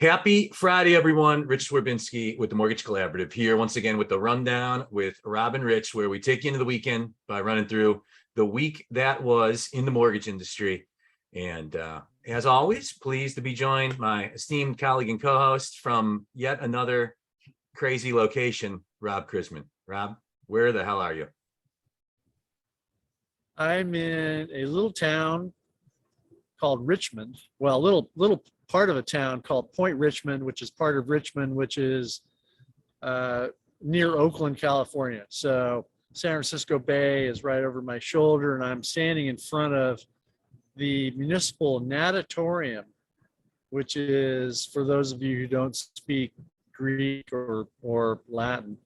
Happy Friday, everyone. Rich Swerbinski with the Mortgage Collaborative here once again with the rundown with Rob and Rich, where we take you into the weekend by running through the week that was in the mortgage industry. And as always, pleased to be joined by my esteemed colleague and co-host from yet another crazy location, Rob Chrisman. Rob, where the hell are you? I'm in a little town called Richmond. Well, a little part of a town called Point Richmond, which is part of Richmond, which is near Oakland, California. So San Francisco Bay is right over my shoulder, and I'm standing in front of the municipal natatorium, which is, for those of you who don't speak Greek or Latin,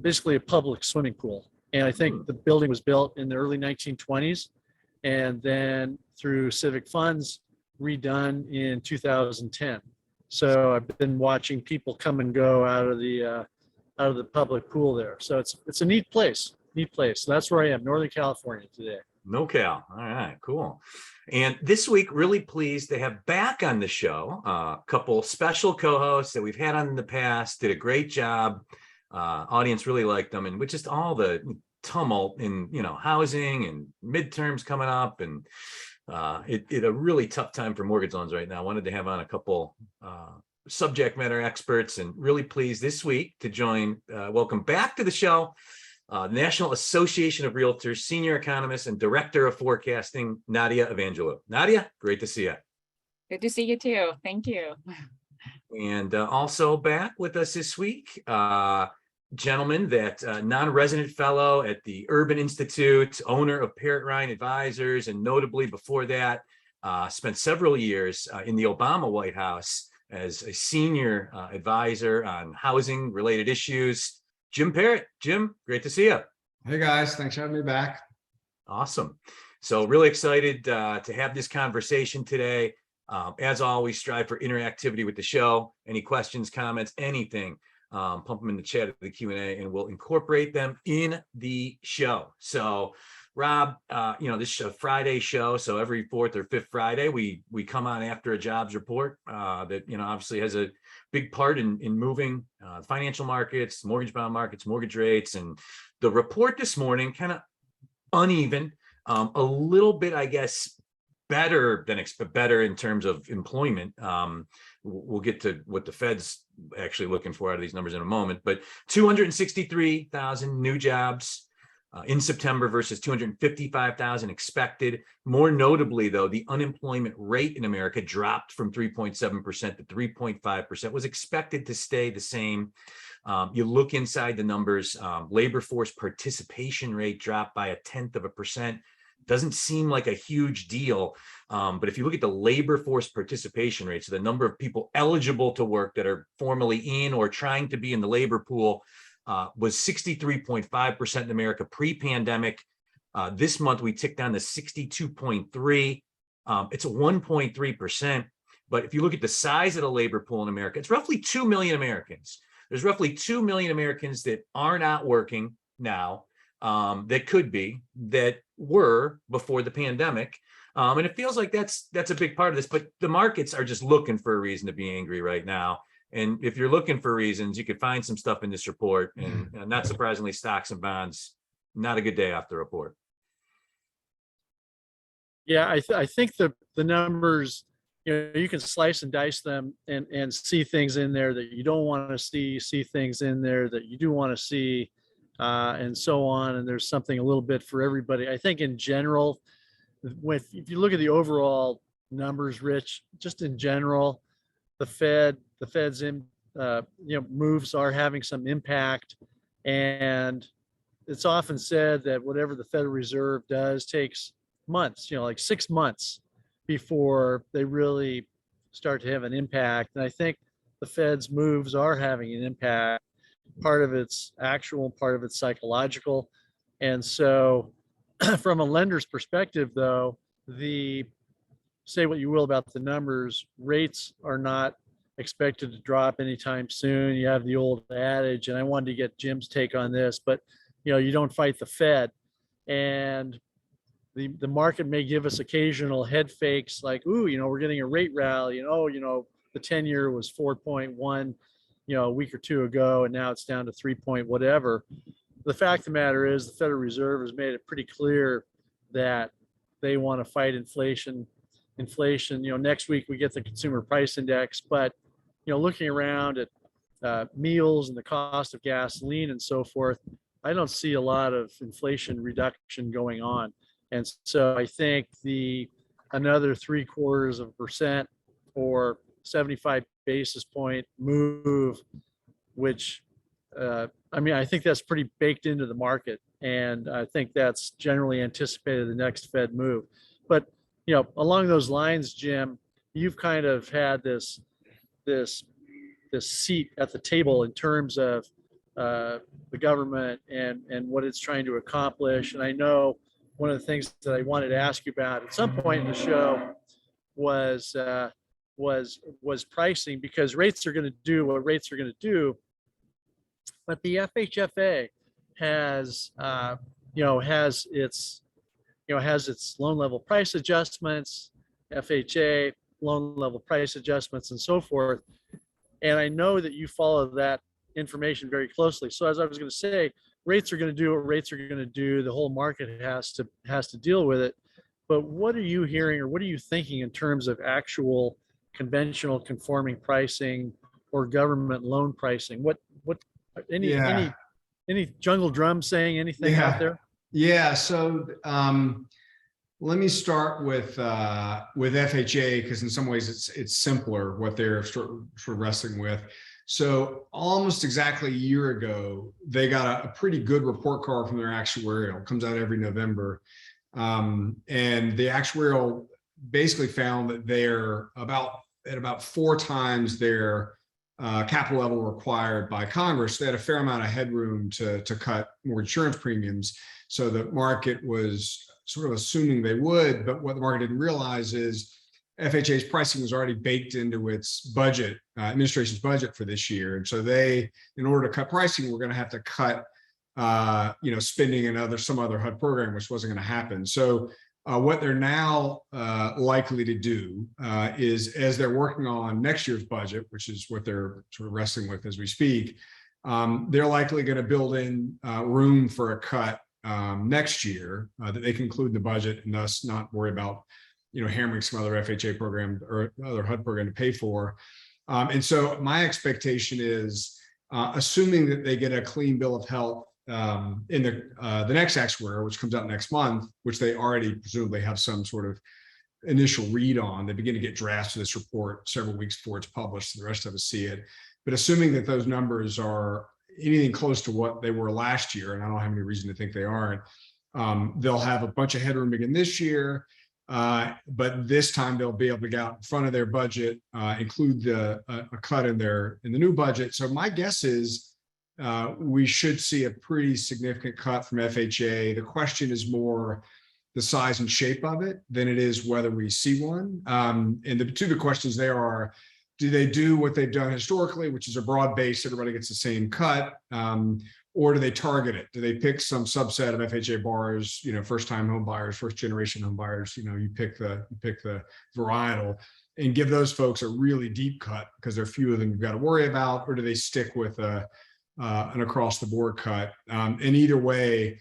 basically a public swimming pool. And I think the building was built in the early 1920s, and then through civic funds, redone in 2010. So I've been watching people come and go out of the public pool there. So it's a neat place. So that's where I am, Northern California today. NorCal. All right, cool. And this week, really pleased to have back on the show a couple special co-hosts that we've had on in the past. Did a great job. Audience really liked them, and with just all the tumult in housing and midterms coming up, and it a really tough time for mortgage loans right now. I wanted to have on a couple subject matter experts, and really pleased this week to join, welcome back to the show, National Association of Realtors Senior Economist and Director of Forecasting, Nadia Evangelou. Nadia, great to see you. Good to see you too. Thank you. And also back with us this week, gentleman that non-resident fellow at the Urban Institute, owner of Parrot Advisors, and notably before that, spent several years in the Obama White House as a senior advisor on housing related issues. Jim Parrot. Jim, great to see you. Hey guys, thanks for having me back. Awesome. So really excited to have this conversation today. As always, strive for interactivity with the show. Any questions, comments, anything, pump them in the chat of the Q&A, and we'll incorporate them in the show. So Rob, this is a Friday show, so every fourth or fifth Friday we come on after a jobs report that obviously has a big part in moving financial markets, mortgage bond markets, mortgage rates. And the report this morning, kind of uneven, a little bit, I guess, better in terms of employment. We'll get to what the Fed's actually looking for out of these numbers in a moment, but 263,000 new jobs in September versus 255,000 expected. More notably, though, the unemployment rate in America dropped from 3.7% to 3.5%, was expected to stay the same. You look inside the numbers, labor force participation rate dropped by 0.1%. Doesn't seem like a huge deal, but if you look at the labor force participation rate, so the number of people eligible to work that are formally in or trying to be in the labor pool, was 63.5% in America pre-pandemic. This month we ticked down to 62.3. It's a 1.3%. But if you look at the size of the labor pool in America, it's roughly 2 million Americans. There's roughly 2 million Americans that are not working now, that could be, that were before the pandemic. And it feels like that's a big part of this, but the markets are just looking for a reason to be angry right now. And if you're looking for reasons, you could find some stuff in this report, and not surprisingly, stocks and bonds, not a good day off the report. Yeah, I think the numbers, you can slice and dice them and see things in there that you don't want to see things in there that you do want to see, and so on. And there's something a little bit for everybody. I think in general, if you look at the overall numbers, Rich, just in general, the Fed's moves are having some impact, and it's often said that whatever the Federal Reserve does takes months, like 6 months before they really start to have an impact. And I think the Fed's moves are having an impact. Part of it's actual, part of it's psychological. And so from a lender's perspective, though, say what you will about the numbers, rates are not expected to drop anytime soon. You have the old adage, and I wanted to get Jim's take on this, but you don't fight the Fed. And the market may give us occasional head fakes like, ooh, we're getting a rate rally, and the 10-year was 4.1, a week or two ago, and now it's down to 3 point whatever. The fact of the matter is the Federal Reserve has made it pretty clear that they want to fight inflation. Next week we get the consumer price index, but, looking around at meals and the cost of gasoline and so forth, I don't see a lot of inflation reduction going on. And so I think another 0.75% or 75 basis point move, which I think that's pretty baked into the market. And I think that's generally anticipated the next Fed move. But, along those lines, Jim, you've kind of had this seat at the table in terms of the government and what it's trying to accomplish. And I know one of the things that I wanted to ask you about at some point in the show was pricing, because rates are going to do what rates are going to do. But the FHFA has its loan level price adjustments, FHA loan level price adjustments, and so forth. And I know that you follow that information very closely. So as I was going to say, rates are going to do what rates are going to do. The whole market has to deal with it. But what are you hearing, or what are you thinking in terms of actual conventional conforming pricing or government loan pricing? What any jungle drum saying anything out there? Yeah. So let me start with FHA, because in some ways it's simpler what they're sort of wrestling with. So almost exactly a year ago, they got a pretty good report card from their actuarial. It comes out every November. And the actuarial basically found that they're at about 4 times their capital level required by Congress. They had a fair amount of headroom to cut more insurance premiums. So the market was sort of assuming they would, but what the market didn't realize is FHA's pricing was already baked into its budget, administration's budget for this year. And so they, in order to cut pricing, we're going to have to cut, spending in some other HUD program, which wasn't going to happen. So what they're now likely to do is, as they're working on next year's budget, which is what they're sort of wrestling with as we speak, they're likely going to build in room for a cut next year that they can include in the budget, and thus not worry about hammering some other FHA program or other HUD program to pay for. And so my expectation is, assuming that they get a clean bill of health in the next actuarial, which comes out next month, which they already presumably have some sort of initial read on. They begin to get drafts of this report several weeks before it's published, so the rest of us see it. But assuming that those numbers are anything close to what they were last year, and I don't have any reason to think they aren't, they'll have a bunch of headroom again this year. But this time they'll be able to get out in front of their budget, include a cut in the new budget. So my guess is we should see a pretty significant cut from FHA. The question is more the size and shape of it than it is whether we see one. And the two big questions there are, do they do what they've done historically, which is a broad base, everybody gets the same cut, or do they target it? Do they pick some subset of FHA borrowers, first-time home buyers, first-generation home buyers? You pick the varietal and give those folks a really deep cut because there are few of them you've got to worry about, or do they stick with an across-the-board cut? And either way,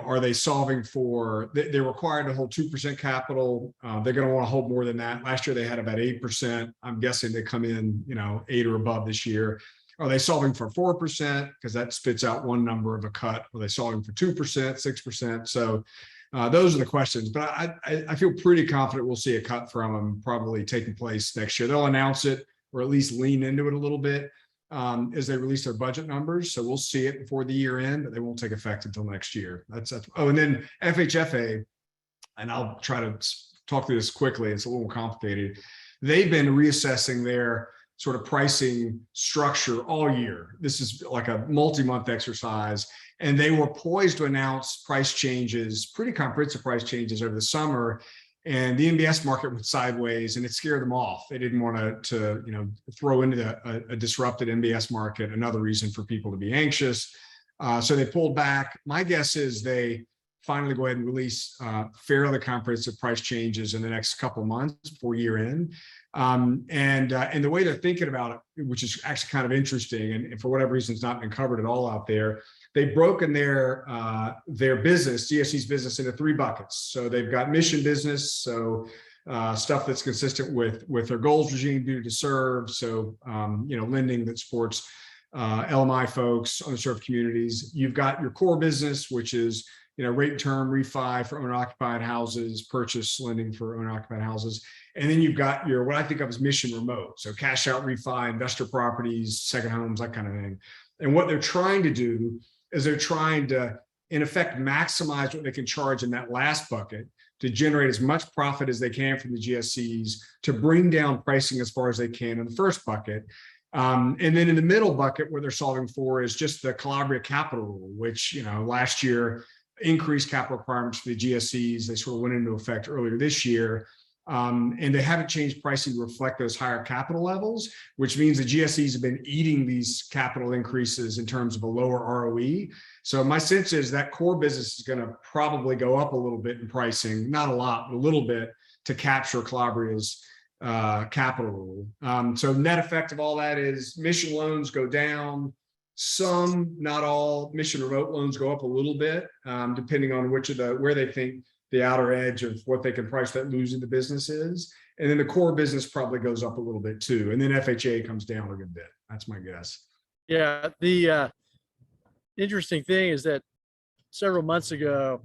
are they solving for? They're required to hold 2% capital. They're going to want to hold more than that. Last year they had about 8%. I'm guessing they come in, 8 or above this year. Are they solving for 4%? Because that spits out one number of a cut. Are they solving for 2%, 6%? So those are the questions. But I feel pretty confident we'll see a cut from them probably taking place next year. They'll announce it or at least lean into it a little bit as they release their budget numbers. So we'll see it before the year end, but they won't take effect until next year. That's oh, and then FHFA, and I'll try to talk through this quickly. It's a little complicated. They've been reassessing their sort of pricing structure all year. This is like a multi-month exercise, and they were poised to announce price changes, pretty comprehensive price changes over the summer. And the MBS market went sideways, and it scared them off. They didn't want to throw into a disrupted MBS market, another reason for people to be anxious. So they pulled back. My guess is they finally go ahead and release fairly comprehensive price changes in the next couple of months before year end. And the way they're thinking about it, which is actually kind of interesting, and for whatever reason it's not been covered at all out there, they've broken their business, GSE's business, into 3 buckets. So they've got mission business, so stuff that's consistent with their goals regime, duty to serve. So lending that supports LMI folks, underserved communities. You've got your core business, which is rate and term, refi for owner-occupied houses, purchase lending for owner-occupied houses. And then you've got your, what I think of as mission remote. So cash out refi, investor properties, second homes, that kind of thing. And what they're trying to do is they're trying to, in effect, maximize what they can charge in that last bucket to generate as much profit as they can from the GSEs, to bring down pricing as far as they can in the first bucket. And then in the middle bucket, what they're solving for is just the Calabria capital rule, which, last year increased capital requirements for the GSEs. They sort of went into effect earlier this year. And they haven't changed pricing to reflect those higher capital levels, which means the GSEs have been eating these capital increases in terms of a lower ROE. So my sense is that core business is going to probably go up a little bit in pricing, not a lot, but a little bit, to capture Calabria's capital rule. So net effect of all that is mission loans go down. Some, not all, mission remote loans go up a little bit, depending on where they think the outer edge of what they can price that losing the business is. And then the core business probably goes up a little bit too. And then FHA comes down a good bit. That's my guess. Yeah, the interesting thing is that several months ago,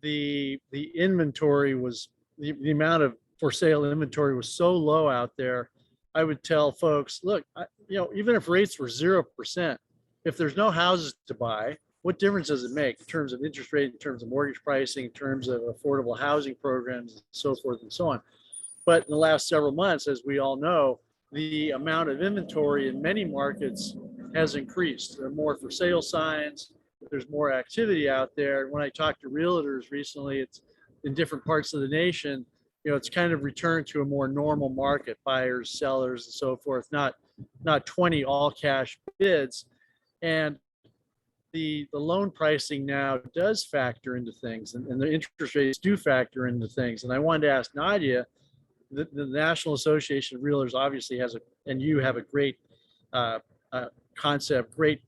the inventory was, the amount of for sale inventory was so low out there. I would tell folks, look, even if rates were 0%, if there's no houses to buy, what difference does it make in terms of interest rate, in terms of mortgage pricing, in terms of affordable housing programs, and so forth and so on? But in the last several months, as we all know, the amount of inventory in many markets has increased. There are more for sale signs. There's more activity out there. When I talked to realtors recently, it's in different parts of the nation, it's kind of returned to a more normal market, buyers, sellers, and so forth, not 20 all cash bids. And the loan pricing now does factor into things, and the interest rates do factor into things. And I wanted to ask Nadia, the National Association of Realtors obviously has and you have a great concept, great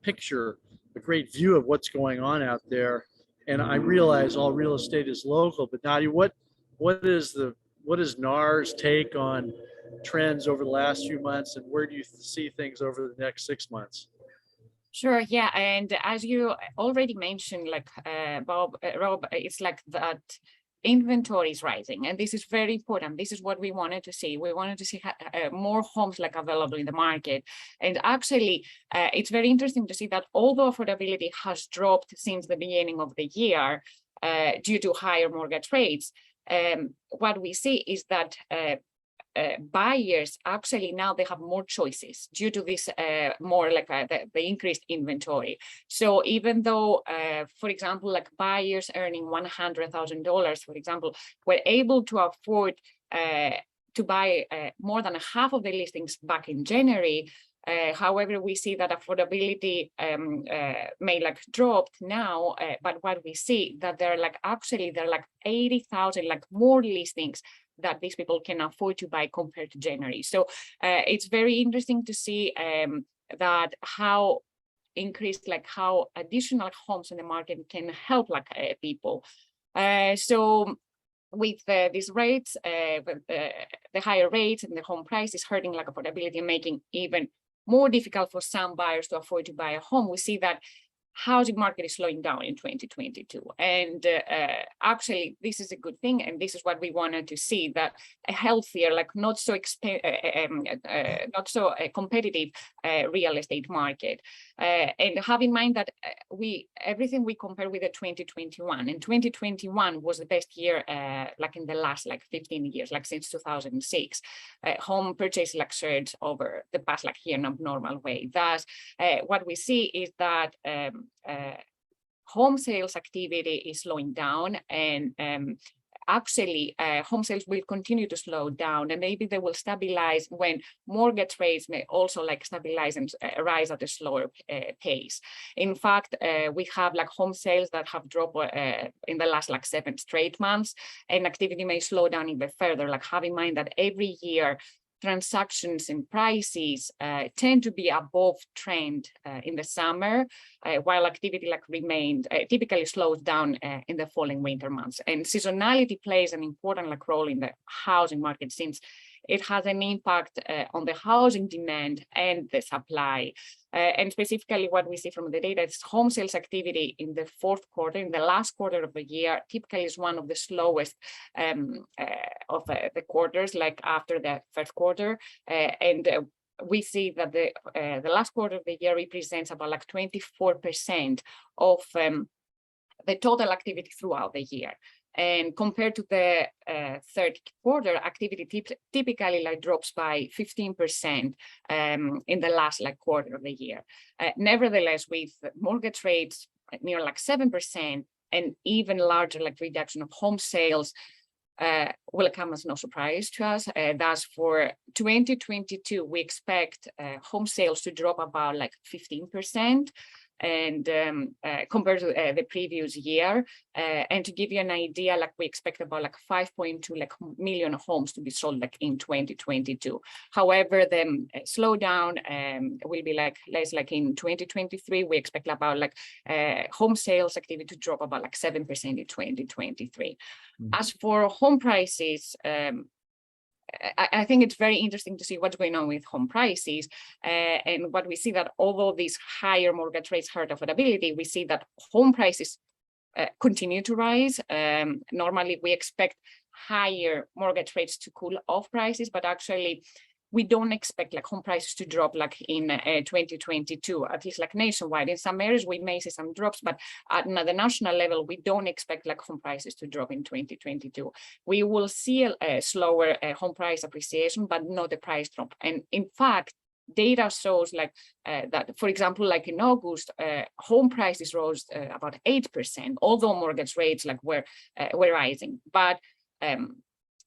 picture, a great view of what's going on out there. And I realize all real estate is local, but Nadia, what is NAR's take on trends over the last few months, and where do you see things over the next 6 months? Sure, yeah, and as you already mentioned, like Rob, it's like that inventory is rising, and this is very important. This is what we wanted to see. We wanted to see more homes like available in the market, and actually, it's very interesting to see that although affordability has dropped since the beginning of the year due to higher mortgage rates, what we see is that buyers actually now they have more choices due to this more like the increased inventory. So even though, for example, like buyers earning $100,000, for example, were able to afford to buy more than half of the listings back in January. However, we see that affordability may like dropped now, but what we see that there are like 80,000 like more listings that these people can afford to buy compared to January. So it's very interesting to see that how increased, like how additional homes in the market can help like people. So with these rates, the higher rates and the home price is hurting like affordability and making even more difficult for some buyers to afford to buy a home. We see that housing market is slowing down in 2022, and actually this is a good thing, and this is what we wanted to see, that a healthier, like not so competitive real estate market, and have in mind that everything we compare with the 2021, and 2021 was the best year like in the last like 15 years, like since 2006. Home purchase like surged over the past like year in a normal way. Thus what we see is that home sales activity is slowing down, and actually home sales will continue to slow down, and maybe they will stabilize when mortgage rates may also like stabilize and rise at a slower pace. In fact, we have like home sales that have dropped in the last like 7 straight months, and activity may slow down even further. Like, have in mind that every year transactions and prices tend to be above trend in the summer, while activity like remained typically slows down in the fall and winter months. And seasonality plays an important like role in the housing market, since it has an impact on the housing demand and the supply. And specifically what we see from the data is home sales activity in the fourth quarter, in the last quarter of the year, typically is one of the slowest of the quarters, like after the first quarter. We see that the last quarter of the year represents about like 24% of the total activity throughout the year. And compared to the third quarter, activity typically like drops by 15% in the last like quarter of the year. Nevertheless, with mortgage rates near like 7% and even larger like reduction of home sales, will come as no surprise to us. Thus, for 2022, we expect home sales to drop about like 15%. And compared to the previous year, and to give you an idea, like we expect about like 5.2 like million homes to be sold like in 2022. However, the slowdown will be like less like in 2023. We expect about like home sales activity to drop about like 7% in 2023. As for home prices, I think it's very interesting to see what's going on with home prices. And what we see that although these higher mortgage rates hurt affordability, we see that home prices continue to rise. Normally, we expect higher mortgage rates to cool off prices, but actually, we don't expect like home prices to drop like in 2022, at least like nationwide. In some areas, we may see some drops, but at the national level, we don't expect like home prices to drop in 2022. We will see a slower home price appreciation, but not a price drop. And in fact, data shows like that, for example, like in August, home prices rose about 8%, although mortgage rates like were rising. But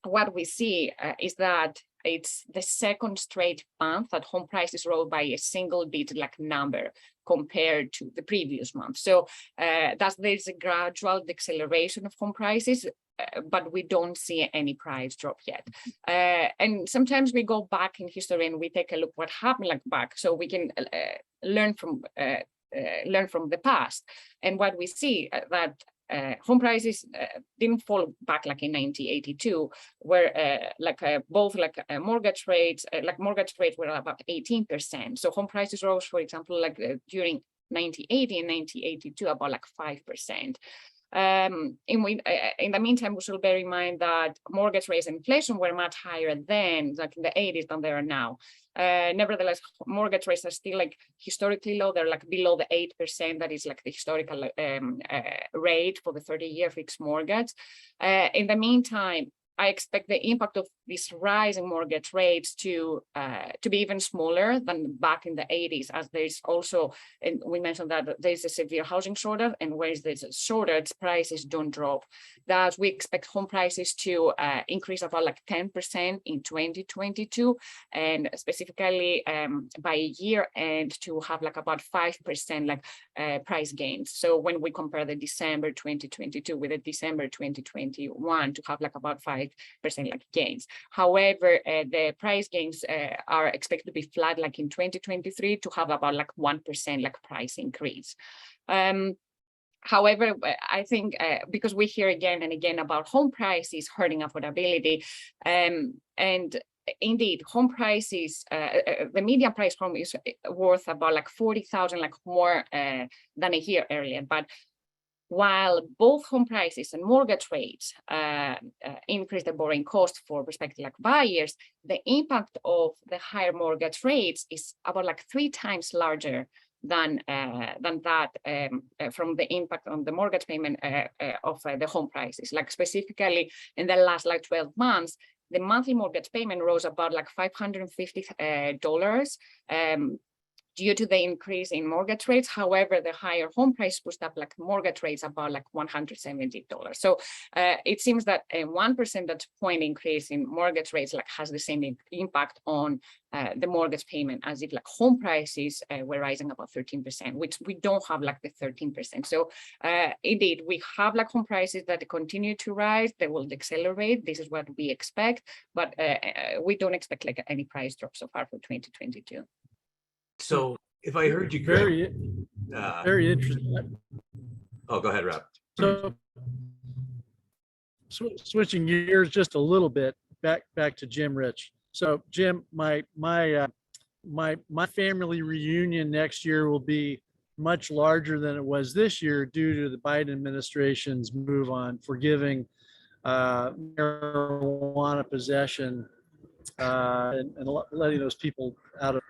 what we see is that it's the second straight month that home prices rose by a single digit like number compared to the previous month. So thus there's a gradual deceleration of home prices, but we don't see any price drop yet. And sometimes we go back in history and we take a look what happened like back, so we can learn from the past. And what we see that home prices didn't fall back like in 1982, where both mortgage rates were about 18%. So home prices rose, for example, like during 1980 and 1982, about like 5%. In the meantime, we should bear in mind that mortgage rates and inflation were much higher then, like in the 80s, than they are now. Nevertheless, mortgage rates are still like historically low. They're like below the 8%. That is like the historical rate for the 30-year fixed mortgage. In the meantime, I expect the impact of this rise in mortgage rates to be even smaller than back in the 80s, as there's also, and we mentioned that there's a severe housing shortage, and where there's a shortage, prices don't drop. Thus, we expect home prices to increase about like 10% in 2022, and specifically by year end to have like about 5% like price gains. So when we compare the December 2022 with the December 2021, to have like about 5% like gains. However, the price gains are expected to be flat like in 2023, to have about like 1% like price increase. However, I think because we hear again and again about home prices hurting affordability, and indeed, home prices, the median price home is worth about like 40,000 like more than a year earlier. But while both home prices and mortgage rates increase the borrowing cost for prospective like buyers, the impact of the higher mortgage rates is about like 3 times larger than that from the impact on the mortgage payment of the home prices. Like specifically in the last like 12 months, the monthly mortgage payment rose about like $550 due to the increase in mortgage rates. However, the higher home price pushed up like mortgage rates about like $170. So it seems that a 1 percentage point increase in mortgage rates like has the same impact on the mortgage payment as if like home prices were rising about 13%, which we don't have like the 13%. So indeed, we have like home prices that continue to rise. They will accelerate. This is what we expect, but we don't expect like any price drop so far for 2022. So if I heard you correctly, Very interesting. oh, go ahead, Rob. So switching gears just a little bit, back to Jim Rich. So Jim, my family reunion next year will be much larger than it was this year due to the Biden administration's move on forgiving marijuana possession and letting those people out of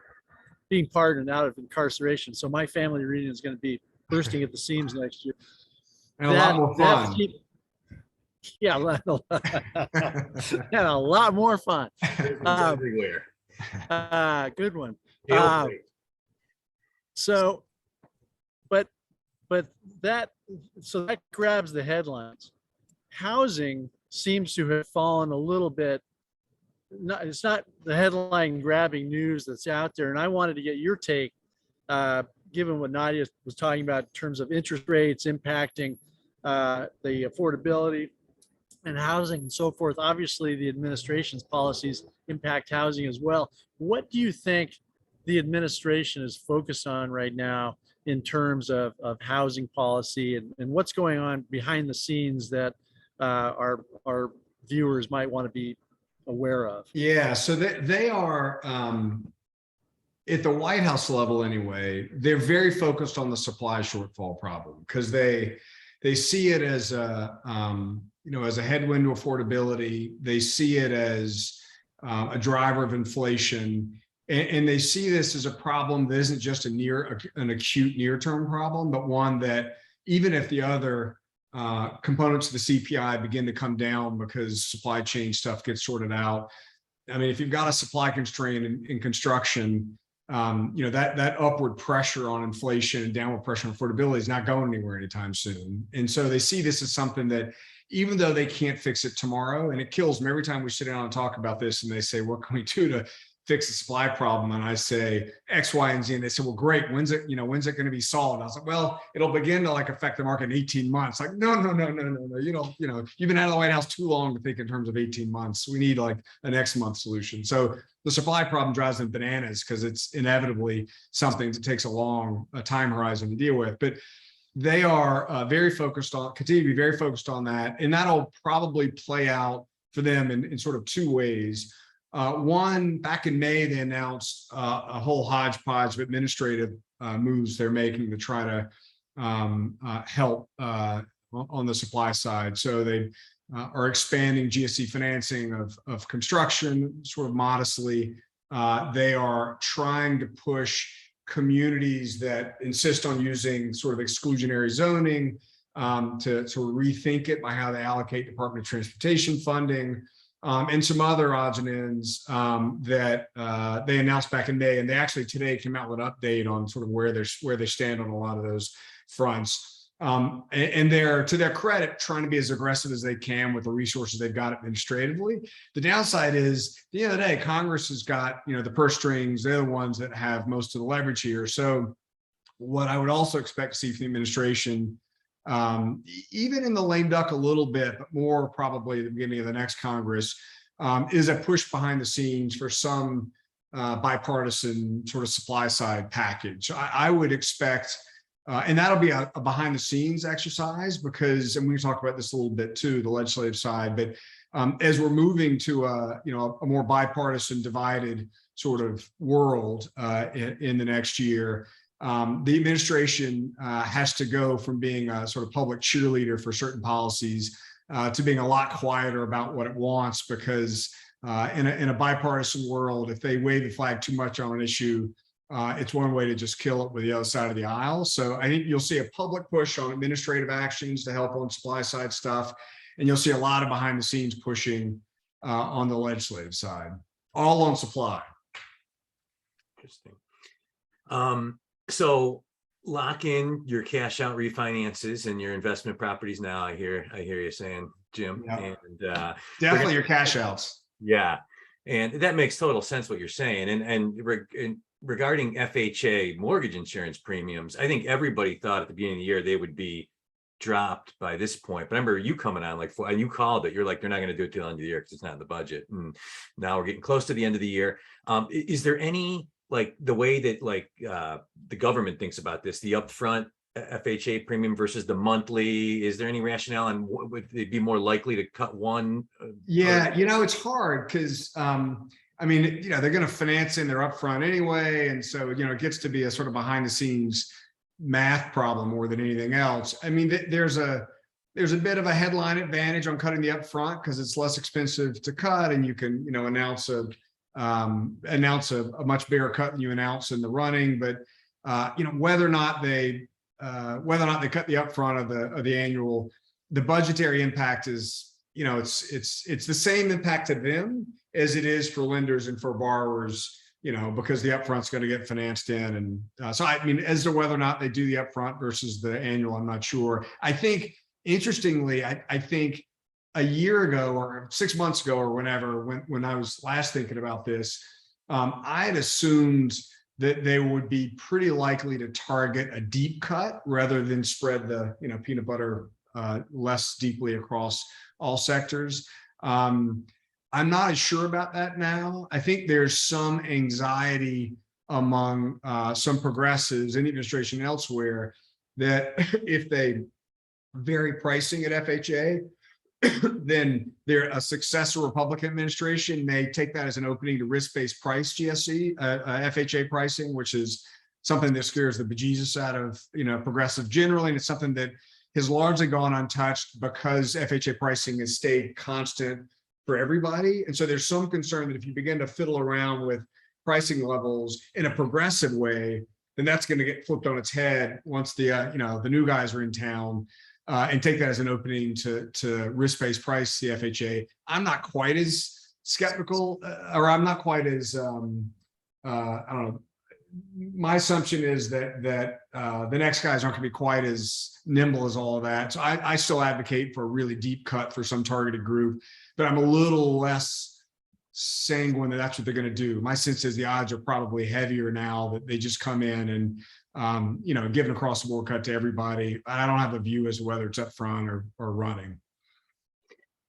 being pardoned out of incarceration. So my family reunion is going to be bursting at the seams next year. And a lot more fun. Yeah, and a lot more fun. Everywhere. Good one. Hail State. So, but that grabs the headlines. Housing seems to have fallen a little bit. It's not the headline grabbing news that's out there. And I wanted to get your take, given what Nadia was talking about in terms of interest rates impacting the affordability and housing and so forth. Obviously, the administration's policies impact housing as well. What do you think the administration is focused on right now in terms of housing policy and what's going on behind the scenes that our viewers might want to be aware of? Yeah, so they are at the White House level anyway. They're very focused on the supply shortfall problem because they see it as a as a headwind to affordability. They see it as a driver of inflation, and they see this as a problem that isn't just an acute near-term problem, but one that even if the other components of the CPI begin to come down because supply chain stuff gets sorted out. I mean, if you've got a supply constraint in construction, that upward pressure on inflation and downward pressure on affordability is not going anywhere anytime soon. And so they see this as something that, even though they can't fix it tomorrow, and it kills me every time we sit down and talk about this and they say, what can we do to fix the supply problem? And I say X, Y, and Z. And they say, well, great. When's it going to be solved? I was like, well, it'll begin to affect the market in 18 months. Like, no. You've been out of the White House too long to think in terms of 18 months. We need a next month solution. So the supply problem drives them bananas because it's inevitably something that takes a time horizon to deal with. But they are continue to be very focused on that. And that'll probably play out for them in sort of two ways. One, back in May, they announced a whole hodgepodge of administrative moves they're making to try to help on the supply side. So they are expanding GSE financing of construction sort of modestly. They are trying to push communities that insist on using sort of exclusionary zoning to sort of rethink it by how they allocate Department of Transportation funding. And some other odds and ends that they announced back in May, and they actually today came out with an update on sort of where they stand on a lot of those fronts. And they're, to their credit, trying to be as aggressive as they can with the resources they've got administratively. The downside is, at the end of the day, Congress has got the purse strings. They're the ones that have most of the leverage here. So what I would also expect to see from the administration, even in the lame duck a little bit, but more probably at the beginning of the next Congress, is a push behind the scenes for some bipartisan sort of supply side package. I would expect, and that'll be a behind the scenes exercise because, and we can talk about this a little bit too, the legislative side, but as we're moving to a more bipartisan divided sort of world in the next year, the administration has to go from being a sort of public cheerleader for certain policies to being a lot quieter about what it wants, because in a bipartisan world, if they wave the flag too much on an issue, it's one way to just kill it with the other side of the aisle. So I think you'll see a public push on administrative actions to help on supply side stuff, and you'll see a lot of behind the scenes pushing on the legislative side, all on supply. Interesting. So lock in your cash out refinances and your investment properties now. I hear you saying, Jim. Yeah. And Definitely your cash outs. yeah, and that makes total sense what you're saying. And regarding FHA mortgage insurance premiums, I think everybody thought at the beginning of the year they would be dropped by this point. But I remember you coming on like, and you called it. You're like, they're not going to do it till the end of the year because it's not in the budget. And now we're getting close to the end of the year. Is there any, like, the way that like the government thinks about this, the upfront FHA premium versus the monthly? Is there any rationale, and would they be more likely to cut one? Yeah, it's hard because I mean, they're going to finance in their upfront anyway, and so it gets to be a sort of behind the scenes math problem more than anything else. I mean, there's a bit of a headline advantage on cutting the upfront because it's less expensive to cut, and you can announce a much bigger cut than you announce in the running. But whether or not they cut the upfront of the annual, the budgetary impact is it's the same impact to them as it is for lenders and for borrowers, because the upfront's going to get financed in. And so, I mean, as to whether or not they do the upfront versus the annual, I'm not sure. I think, interestingly, I think a year ago or 6 months ago or whenever, when I was last thinking about this, I had assumed that they would be pretty likely to target a deep cut rather than spread the peanut butter less deeply across all sectors. I'm not as sure about that now. I think there's some anxiety among some progressives in the administration elsewhere that if they vary pricing at FHA, then a successor Republican administration may take that as an opening to risk-based price GSE, FHA pricing, which is something that scares the bejesus out of progressive generally, and it's something that has largely gone untouched because FHA pricing has stayed constant for everybody. And so there's some concern that if you begin to fiddle around with pricing levels in a progressive way, then that's going to get flipped on its head once the new guys are in town, and take that as an opening to risk-based price the FHA. I'm not quite as skeptical, or I'm not quite as I don't know. My assumption is that the next guys aren't going to be quite as nimble as all of that. So I still advocate for a really deep cut for some targeted group, but I'm a little less sanguine that that's what they're going to do. My sense is the odds are probably heavier now that they just come in and give an across the board cut to everybody. I don't have a view as to whether it's up front or running.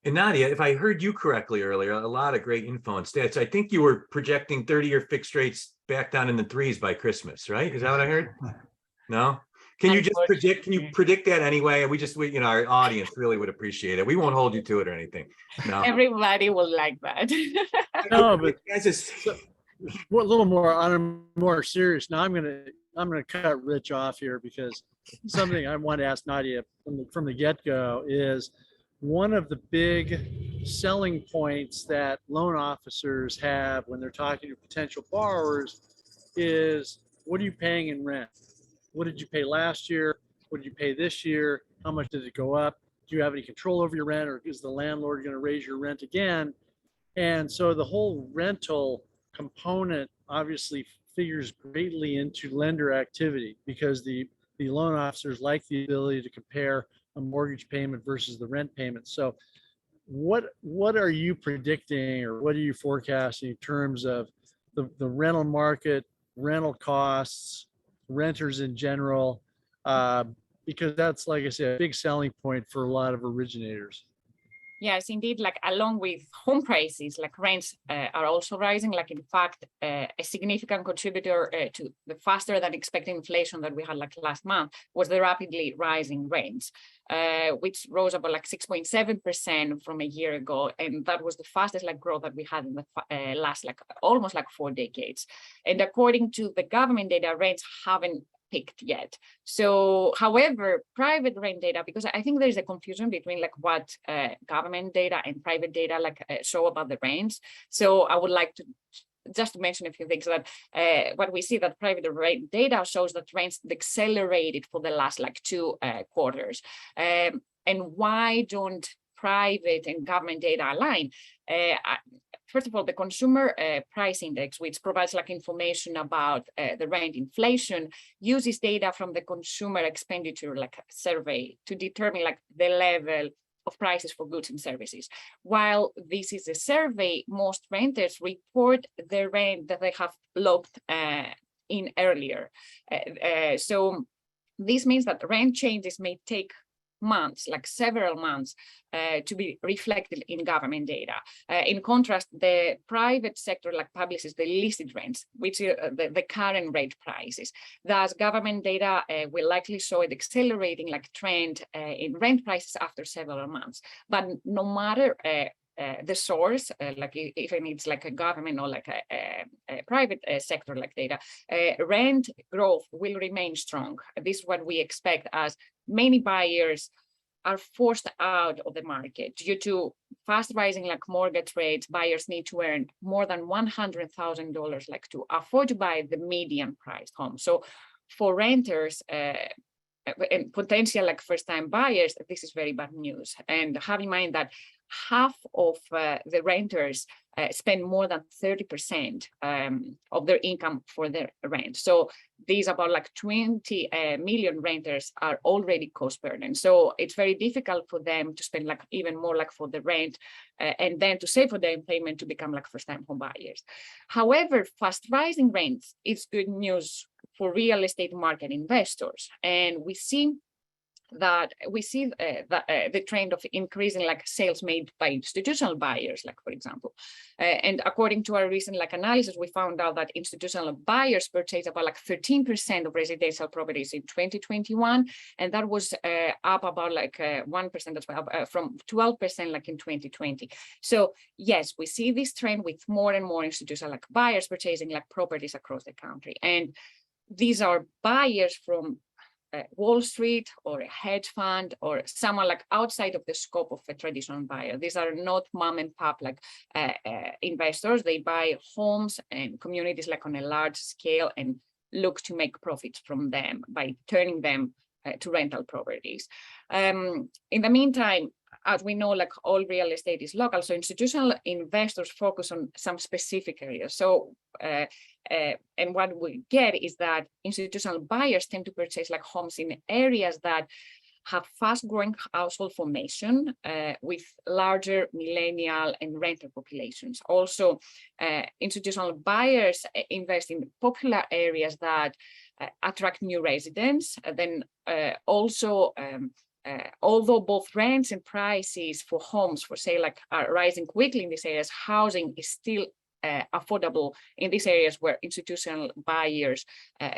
And Nadia, if I heard you correctly earlier, a lot of great info and stats. I think you were projecting 30-year fixed rates back down in the 3s by Christmas, right? Is that what I heard? No? Can you just predict? Can you predict that anyway? We our audience really would appreciate it. We won't hold you to it or anything. No. Everybody will like that. No, but guys, it's a little more on a more serious. Now I'm gonna cut Rich off here because something I want to ask Nadia from the get-go is one of the big selling points that loan officers have when they're talking to potential borrowers is, what are you paying in rent? What did you pay last year? What did you pay this year? How much did it go up? Do you have any control over your rent, or is the landlord going to raise your rent again? And so the whole rental component obviously figures greatly into lender activity because the loan officers like the ability to compare a mortgage payment versus the rent payment. So what are you predicting, or what are you forecasting in terms of the rental market, rental costs, renters in general? Because that's, like I said, a big selling point for a lot of originators. Yes, indeed. Like along with home prices, like rents are also rising. Like in fact, a significant contributor to the faster than expected inflation that we had like last month was the rapidly rising rents, which rose about like 6.7% from a year ago, and that was the fastest like growth that we had in the last like almost like 4 decades. And according to the government data, rents haven't picked yet. So, however, private rent data, because I think there is a confusion between like what government data and private data like show about the rents. So I would like to just mention a few things that what we see that private rent data shows that rents accelerated for the last like 2 quarters. And why don't private and government data align? first of all, the consumer price index, which provides like information about the rent inflation, uses data from the consumer expenditure like survey to determine like the level of prices for goods and services. While this is a survey, most renters report the rent that they have locked in earlier. So this means that rent changes may take months, like several months, to be reflected in government data. In contrast, the private sector like publishes the listed rents, which are the current rate prices. Thus, government data will likely show an accelerating like trend in rent prices after several months. But no matter the source, like even it's like a government or like a private sector like data, rent growth will remain strong. This is what we expect, as many buyers are forced out of the market due to fast rising like mortgage rates. Buyers need to earn more than $100,000 like to afford to buy the median priced home. So for renters and potential like first-time buyers, this is very bad news. And have in mind that half of the renters spend more than 30% of their income for their rent. So these about like 20 million renters are already cost burdened. So it's very difficult for them to spend like even more like for the rent and then to save for their payment to become like first-time home buyers. However, fast rising rents is good news for real estate market investors. And we see the trend of increasing like sales made by institutional buyers, like for example, and according to our recent like analysis, we found out that institutional buyers purchased about like 13% of residential properties in 2021, and that was up about like 1% from 12% like in 2020. So yes, we see this trend with more and more institutional like buyers purchasing like properties across the country, and these are buyers from Wall Street or a hedge fund or someone like outside of the scope of a traditional buyer. These are not mom and pop like investors. They buy homes and communities like on a large scale and look to make profits from them by turning them to rental properties. In the meantime, as we know, like all real estate is local, so institutional investors focus on some specific areas. So, and what we get is that institutional buyers tend to purchase like homes in areas that have fast-growing household formation with larger millennial and renter populations. Also, institutional buyers invest in popular areas that attract new residents. Then also, although both rents and prices for homes for sale like are rising quickly in these areas, housing is still affordable in these areas where institutional buyers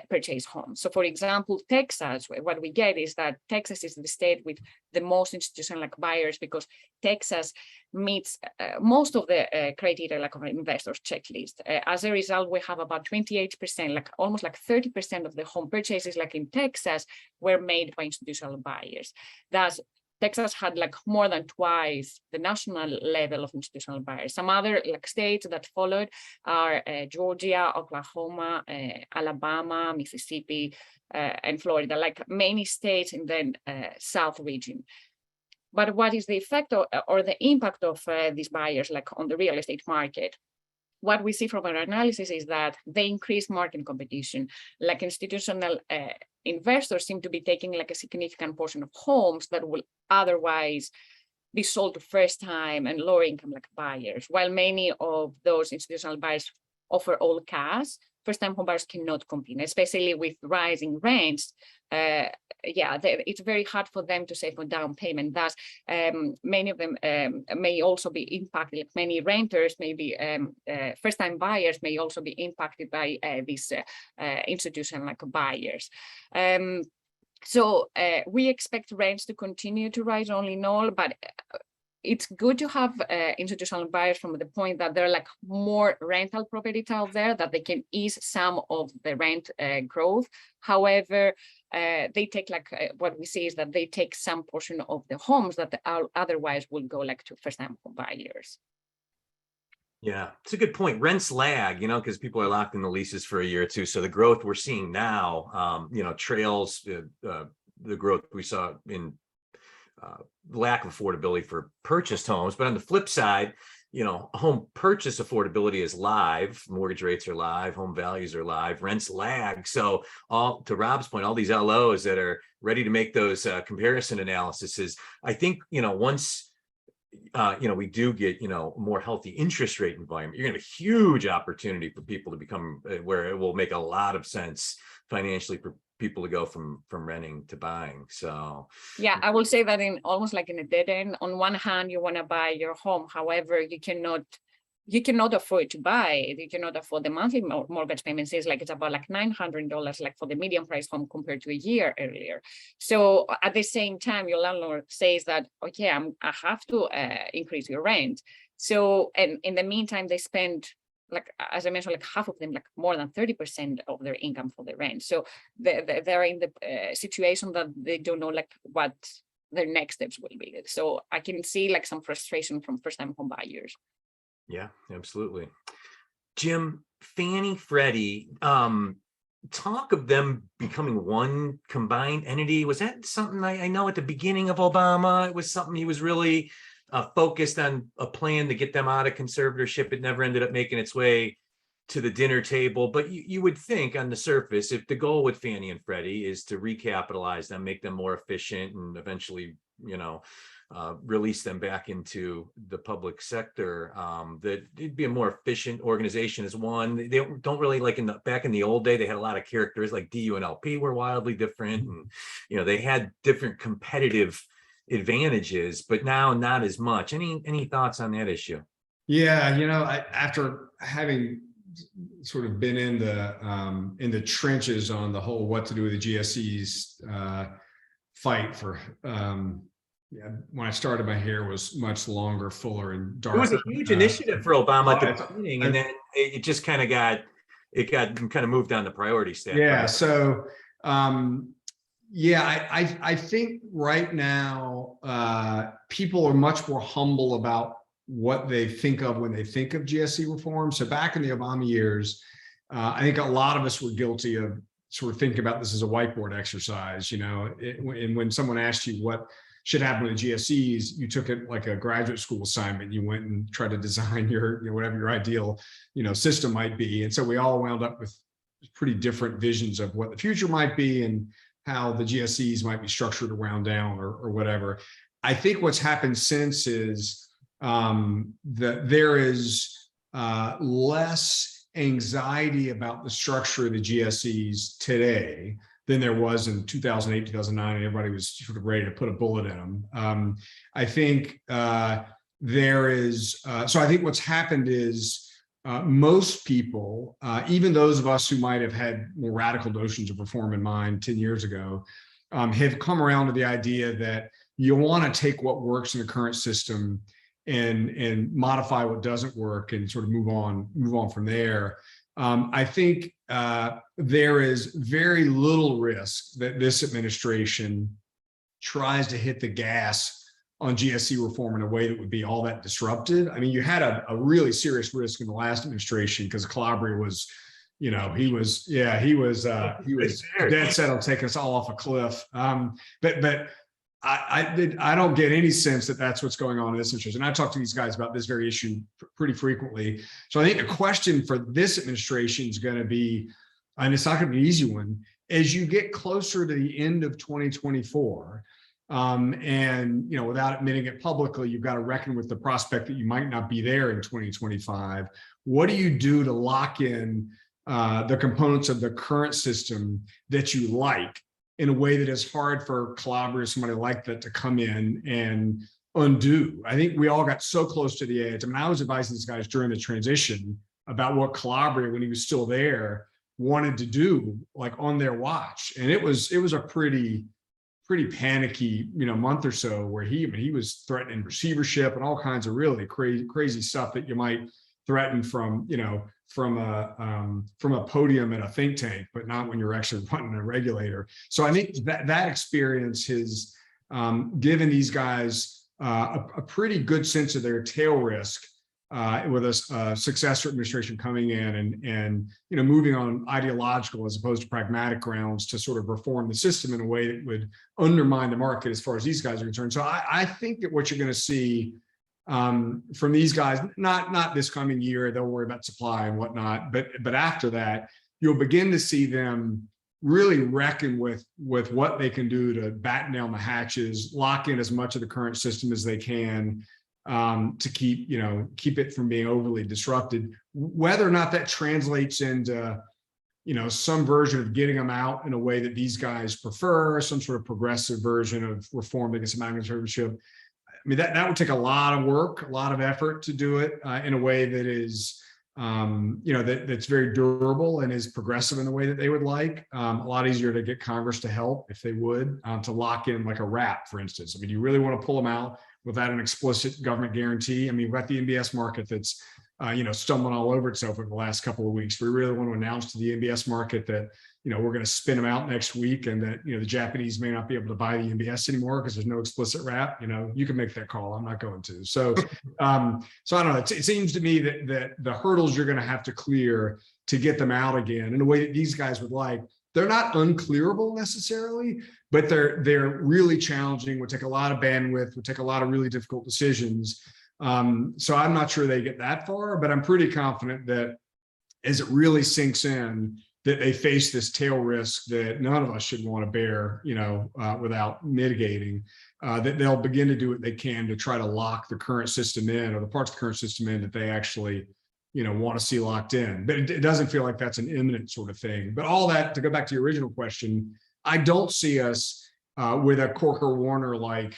purchase homes. So for example, Texas, what we get is that Texas is the state with the most institutional like buyers because Texas meets most of the criteria like of an investor's checklist. As a result, we have about 28%, like almost like 30% of the home purchases like in Texas were made by institutional buyers. Thus, Texas had like more than twice the national level of institutional buyers. Some other like states that followed are Georgia, Oklahoma, Alabama, Mississippi, and Florida, like many states in the South region. But what is the effect or the impact of these buyers like on the real estate market? What we see from our analysis is that they increase market competition, like institutional investors seem to be taking like a significant portion of homes that will otherwise be sold to first-time and lower income like buyers. While many of those institutional buyers offer all cash, first-time home buyers cannot compete, especially with rising rents. It's very hard for them to save for down payment. Thus, many of them may also be impacted. Like many renters, maybe first-time buyers may also be impacted by these institutional like buyers. So we expect rents to continue to rise only in all, but it's good to have institutional buyers from the point that there are like more rental properties out there that they can ease some of the rent growth. However, they take like what we see is that they take some portion of the homes that otherwise will go like to first-time home buyers. Yeah, it's a good point. Rents lag, because people are locked in the leases for a year or two. So the growth we're seeing now, trails the growth we saw in lack of affordability for purchased homes. But on the flip side, home purchase affordability is live, mortgage rates are live, home values are live, rents lag. So all, to Rob's point, all these LOs that are ready to make those comparison analyses, I think, once we do get, more healthy interest rate environment, you're gonna have a huge opportunity for people to become where it will make a lot of sense financially for people to go from renting to buying. So yeah, I will say that in almost like in a dead end. On one hand, you want to buy your home, however, you cannot afford to buy it. You cannot afford the monthly mortgage payments. It's like it's about like $900 like for the medium price home compared to a year earlier. So at the same time, your landlord says that, okay, I have to increase your rent. So, and in the meantime, they spend, like, as I mentioned, like half of them, like more than 30% of their income for the rent. So they're in the situation that they don't know like what their next steps will be. So I can see like some frustration from first-time home buyers. yeah, absolutely. Jim, Fannie, Freddie, talk of them becoming one combined entity. Was that something I know at the beginning of Obama, it was something he was really focused on, a plan to get them out of conservatorship. It never ended up making its way to the dinner table. But you would think on the surface, if the goal with Fannie and Freddie is to recapitalize them, make them more efficient, and eventually, release them back into the public sector, that it'd be a more efficient organization as one. They don't really, like back in the old day, they had a lot of characters like DU and LP were wildly different, and they had different competitive advantages, but now not as much. Any thoughts on that issue? Yeah, after having sort of been in the trenches on the whole what to do with the GSEs fight for, when I started, my hair was much longer, fuller, and darker. It was a huge initiative for Obama at the beginning, and then it just kind of got moved down the priority stack. Yeah. So, I think right now people are much more humble about what they think of when they think of GSE reform. So back in the Obama years, I think a lot of us were guilty of sort of thinking about this as a whiteboard exercise, and when someone asked you what should happen with the GSEs, you took it like a graduate school assignment. You went and tried to design your, whatever your ideal, system might be. And so we all wound up with pretty different visions of what the future might be and how the GSEs might be structured or wound down or whatever. I think what's happened since is that there is less anxiety about the structure of the GSEs today than there was in 2008, 2009, and everybody was sort of ready to put a bullet in them. I think there is, so I think what's happened is most people, even those of us who might have had more radical notions of reform in mind 10 years ago, have come around to the idea that you want to take what works in the current system and modify what doesn't work and sort of move on from there. I think there is very little risk that this administration tries to hit the gas on GSE reform in a way that would be all that disruptive. I mean, you had a really serious risk in the last administration because Calabria was, he was dead set on taking us all off a cliff. But I don't get any sense that that's what's going on in this administration. And I talk to these guys about this very issue pretty frequently. So I think the question for this administration is going to be, and it's not going to be an easy one, as you get closer to the end of 2024, and without admitting it publicly, you've got to reckon with the prospect that you might not be there in 2025. What do you do to lock in the components of the current system that you like in a way that is hard for Calabria, somebody like that, to come in and undo? I think we all got so close to the edge. I mean, I was advising these guys during the transition about what Calabria, when he was still there, wanted to do, like on their watch, and it was a pretty panicky, month or so, where he was threatening receivership and all kinds of really crazy stuff that you might threaten from a podium at a think tank, but not when you're actually running a regulator. So I think that experience has given these guys a pretty good sense of their tail risk with a successor administration coming in and moving on ideological as opposed to pragmatic grounds to sort of reform the system in a way that would undermine the market as far as these guys are concerned. So I think that what you're going to see from these guys, not this coming year, they'll worry about supply and whatnot, but after that, you'll begin to see them really reckon with what they can do to batten down the hatches, lock in as much of the current system as they can, to keep it from being overly disrupted. Whether or not that translates into, some version of getting them out in a way that these guys prefer, some sort of progressive version of reform against conservatorship. I mean, that would take a lot of work, a lot of effort to do it in a way that is, that's very durable and is progressive in the way that they would like. A lot easier to get Congress to help if they would, to lock in like a wrap, for instance. I mean, you really want to pull them out without an explicit government guarantee. I mean, we've got the MBS market that's, stumbling all over itself over the last couple of weeks. We really want to announce to the MBS market that, we're going to spin them out next week, and that, the Japanese may not be able to buy the MBS anymore because there's no explicit wrap. You can make that call. I'm not going to. So, I don't know. It seems to me that the hurdles you're going to have to clear to get them out again in a way that these guys would like, they're not unclearable necessarily, but they're really challenging, would take a lot of bandwidth, would take a lot of really difficult decisions. So I'm not sure they get that far, but I'm pretty confident that as it really sinks in, that they face this tail risk that none of us should want to bear, without mitigating, that they'll begin to do what they can to try to lock the current system in, or the parts of the current system in that they actually, want to see locked in. But it doesn't feel like that's an imminent sort of thing. But all that, to go back to your original question, I don't see us with a Corker-Warner-like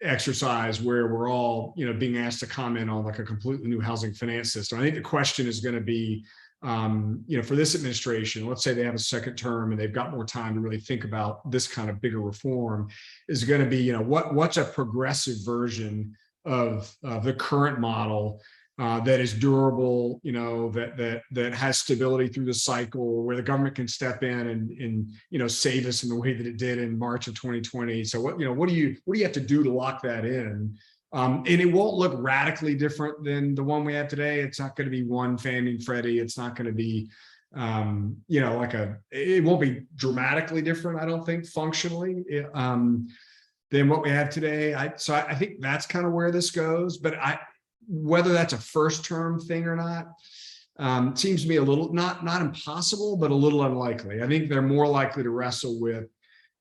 exercise where we're all, being asked to comment on like a completely new housing finance system. I think the question is going to be, for this administration, let's say they have a second term and they've got more time to really think about this kind of bigger reform, is going to be, what's a progressive version of the current model that is durable, that has stability through the cycle, where the government can step in and save us in the way that it did in March of 2020. So what do you have to do to lock that in? And it won't look radically different than the one we have today. It's not going to be one Fannie and Freddie. It's not going to be, it won't be dramatically different, I don't think, functionally, than what we have today. So I think that's kind of where this goes. But whether that's a first term thing or not, seems to me a little, not impossible, but a little unlikely. I think they're more likely to wrestle with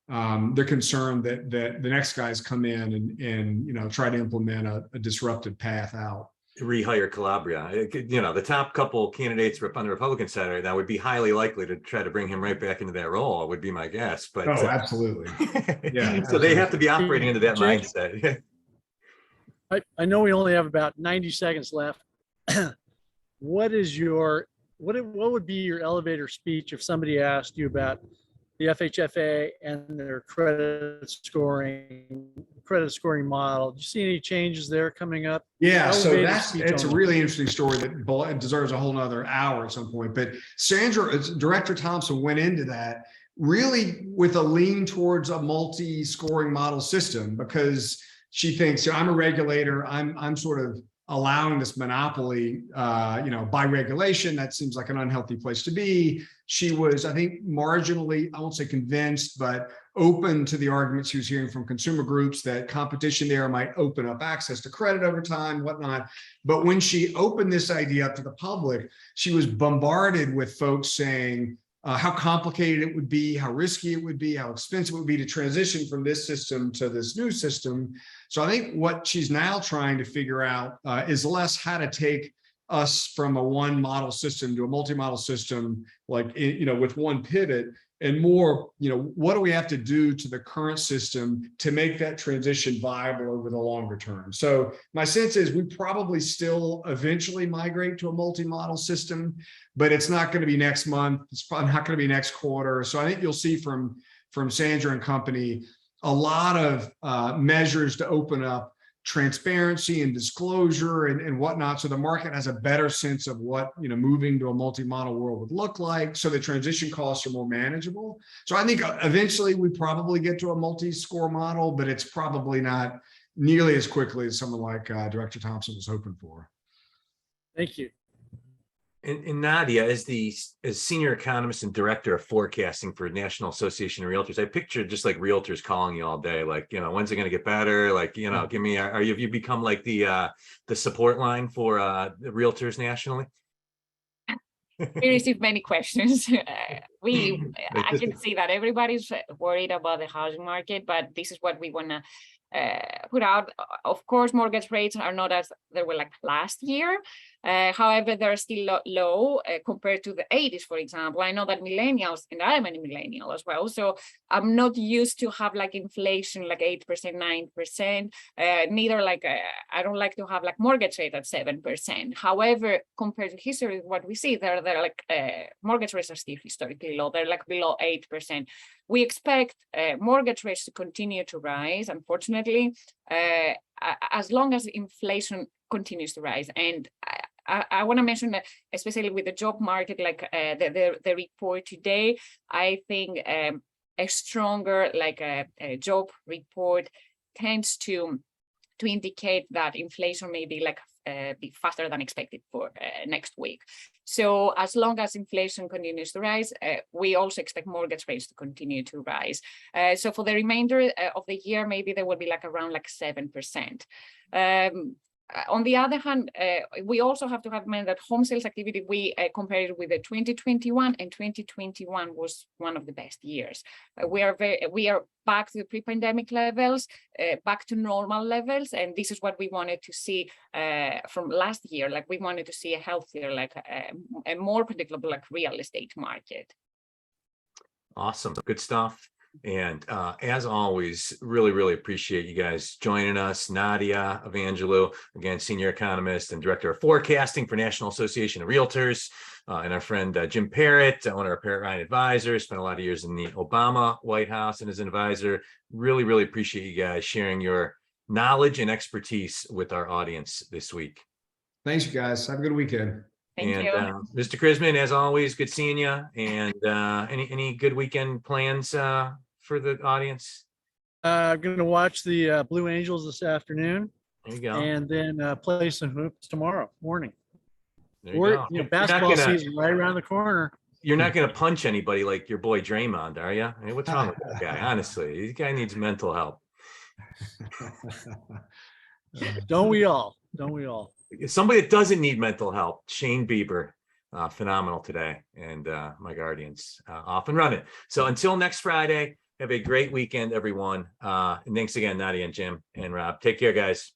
they're concerned that the next guys come in and try to implement a disruptive path out. Rehire Calabria. The top couple candidates on the Republican side right now would be highly likely to try to bring him right back into that role, would be my guess. But absolutely. Yeah. So they have to be operating into that mindset. I know we only have about 90 seconds left. What would be your elevator speech if somebody asked you about the FHFA and their credit scoring model? Do you see any changes there coming up? Yeah, so it's a really interesting story that deserves a whole nother hour at some point. But Director Thompson went into that really with a lean towards a multi-scoring model system, because she thinks, I'm a regulator, I'm sort of allowing this monopoly, by regulation. That seems like an unhealthy place to be. She was, I think, marginally, I won't say convinced, but open to the arguments she was hearing from consumer groups that competition there might open up access to credit over time, whatnot. But when she opened this idea up to the public, she was bombarded with folks saying how complicated it would be, how risky it would be, how expensive it would be to transition from this system to this new system. So I think what she's now trying to figure out is less how to take us from a one model system to a multi-model system, like, with one pivot, and more, what do we have to do to the current system to make that transition viable over the longer term? So my sense is we probably still eventually migrate to a multi-model system, but it's not going to be next month. It's probably not going to be next quarter. So I think you'll see from Sandra and company a lot of measures to open up transparency and disclosure and whatnot, so the market has a better sense of what moving to a multi-model world would look like, so the transition costs are more manageable. So I think eventually we probably get to a multi-score model, but it's probably not nearly as quickly as someone like Director Thompson was hoping for. Thank you. And Nadia, as senior economist and director of forecasting for National Association of Realtors, I pictured just like realtors calling you all day, like, when's it going to get better? Like, give me, have you become like the support line for the realtors nationally? We receive many questions. I can see that everybody's worried about the housing market, but this is what we want to put out. Of course, mortgage rates are not as they were like last year. However, they're still low compared to the 80s, for example. I know that millennials, and I'm a millennial as well, so I'm not used to have like inflation like 8%, 9%. Neither like I don't like to have like mortgage rate at 7%. However, compared to history, what we see they're like mortgage rates are still historically low. They're like below 8%. We expect mortgage rates to continue to rise, unfortunately, as long as inflation continues to rise. And I want to mention that, especially with the job market, like the report today, I think a stronger like a job report tends to indicate that inflation may be like be faster than expected for next week. So as long as inflation continues to rise, we also expect mortgage rates to continue to rise. So for the remainder of the year, maybe there will be like around like 7%. On the other hand, we also have to have in mind that home sales activity, we compared with the 2021, and 2021 was one of the best years. We are back to the pre-pandemic levels, back to normal levels, and this is what we wanted to see from last year. Like we wanted to see a healthier, like a more predictable, like real estate market. Awesome, good stuff. And as always, really appreciate you guys joining us. Nadia Evangelou, again, senior economist and director of forecasting for National Association of Realtors, and our friend Jim Parrot, one of our Parrot Ryan advisors, spent a lot of years in the Obama White House and as an advisor. Really appreciate you guys sharing your knowledge and expertise with our audience this week. Thanks, you guys. Have a good weekend. Thank And you. Mr. Krisman, as always, good seeing you. And any good weekend plans for the audience? I'm going to watch the Blue Angels this afternoon, There you go. and then play some hoops tomorrow morning. There you go. Basketball season right around the corner. You're not going to punch anybody like your boy Draymond, are you? I mean, what's wrong with that guy? Honestly, this guy needs mental help. Don't we all? Don't we all? Somebody that doesn't need mental help, Shane Bieber, phenomenal today, and my Guardians off and running. So until next Friday, have a great weekend, everyone. And thanks again, Nadia and Jim and Rob. Take care, guys.